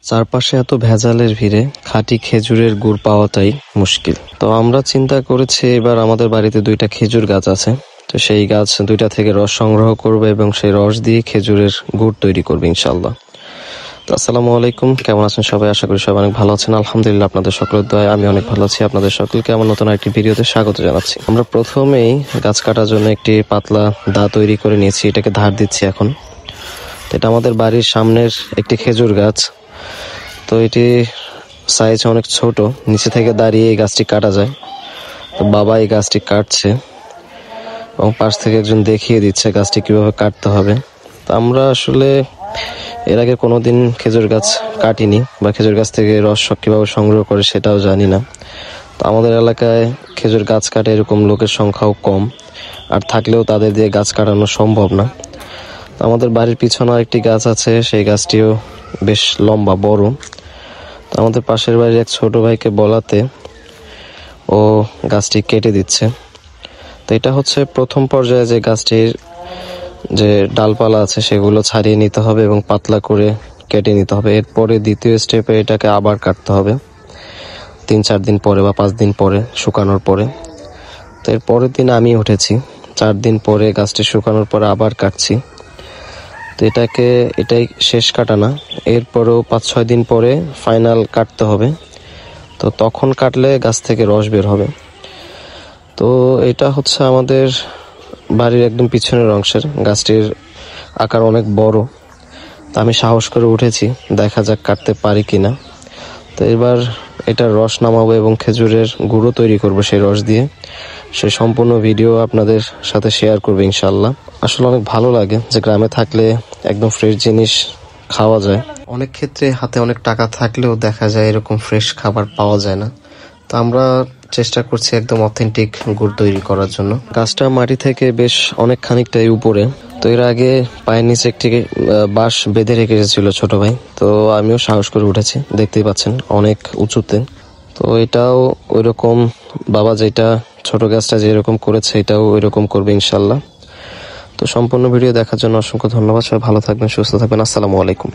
চারপাশে এত ভেজালের ভিড়ে খাঁটি খেজুরের গুড় পাওয়াটাই মুশকিল। তো আমরা চিন্তা করেছি এবার আমাদের বাড়িতে 2টা খেজুর গাছ আছে, তো সেই গাছ 2টা থেকে রস সংগ্রহ করবে এবং সেই রস দিয়ে খেজুরের গুড় তৈরি করবে ইনশাল্লাহ। তো আসসালামু আলাইকুম, কেমন আছেন সবাই? আশা করি সবাই অনেক ভালো আছেন। আলহামদুলিল্লাহ, আপনাদের সকলের দয়ায় আমি অনেক ভালো আছি। আপনাদের সকলকে আমার নতুন একটি ভিডিওতে স্বাগত জানাচ্ছি। আমরা প্রথমেই গাছ কাটার জন্য একটি পাতলা দা তৈরি করে নিয়েছি, এটাকে ধার দিচ্ছি এখন। তো এটা আমাদের বাড়ির সামনের একটি খেজুর গাছ, তো এটি সাইজ অনেক ছোট, নিচে থেকে দাঁড়িয়ে এই গাছটি কাটা যায়। তো বাবা এই গাছটি কাটছে এবং পাশ থেকে একজন দেখিয়ে দিচ্ছে গাছটি কিভাবে কাটতে হবে। তো আমরা আসলে এর আগে কোনোদিন খেজুর গাছ কাটিনি বা খেজুর গাছ থেকে রস কীভাবে সংগ্রহ করে সেটাও জানি না। তো আমাদের এলাকায় খেজুর গাছ কাটে এরকম লোকের সংখ্যাও কম, আর থাকলেও তাদের দিয়ে গাছ কাটানো সম্ভব না। তো আমাদের বাড়ির পিছনে একটি গাছ আছে, সেই গাছটিও বেশ লম্বা বড়। তো আমাদের পাশের বাড়ির এক ছোট ভাইকে বলাতে ও গাছটি কেটে দিচ্ছে। তো এটা হচ্ছে প্রথম পর্যায়ে যে গাছটির যে ডালপালা আছে সেগুলো ছাড়িয়ে নিতে হবে এবং পাতলা করে কেটে নিতে হবে। এরপরে দ্বিতীয় স্টেপে এটাকে আবার কাটতে হবে 3-4 দিন পরে বা 5 দিন পরে শুকানোর পরে। তো এর পরের দিন আমি উঠেছি, 4 দিন পরে গাছটি শুকানোর পরে আবার কাটছি। তো এটাই শেষ কাটা না, এরপরেও 5-6 দিন পরে ফাইনাল কাটতে হবে। তো তখন কাটলে গাছ থেকে রস বের হবে। তো এটা হচ্ছে আমাদের বাড়ির একদম পিছনের অংশের, গাছটির আকার অনেক বড়। তা আমি সাহস করে উঠেছি, দেখা যাক কাটতে পারি কিনা। তো এবার এটার রস নামাবো এবং খেজুরের গুঁড়ো তৈরি করব সেই রস দিয়ে। সেই সম্পূর্ণ ভিডিও আপনাদের সাথে শেয়ার করবো ইনশাল্লাহ। আসলে অনেক ভালো লাগে যে গ্রামে থাকলে একদম ফ্রেশ জিনিস খাওয়া যায়। অনেক ক্ষেত্রে হাতে অনেক টাকা থাকলেও দেখা যায় এরকম ফ্রেশ খাবার পাওয়া যায় না। তো আমরা চেষ্টা করছি একদম অথেন্টিক গুড় তৈরি করার জন্য। গাছটা মাটি থেকে বেশ অনেক খানিকটাই উপরে। তো এর আগে পায়ের নিচে একটি বাঁশ বেঁধে রেখে এসেছিল ছোট ভাই, তো আমিও সাহস করে উঠেছি, দেখতেই পাচ্ছেন অনেক উঁচুতে। তো এটাও ওইরকম বাবা যেটা ছোট গাছটা যেরকম করেছে এটাও ওইরকম করবে ইনশাল্লাহ। তো সম্পূর্ণ ভিডিও দেখার জন্য অসংখ্য ধন্যবাদ। সবাই ভালো থাকবেন, সুস্থ থাকবেন। আসসালামু আলাইকুম।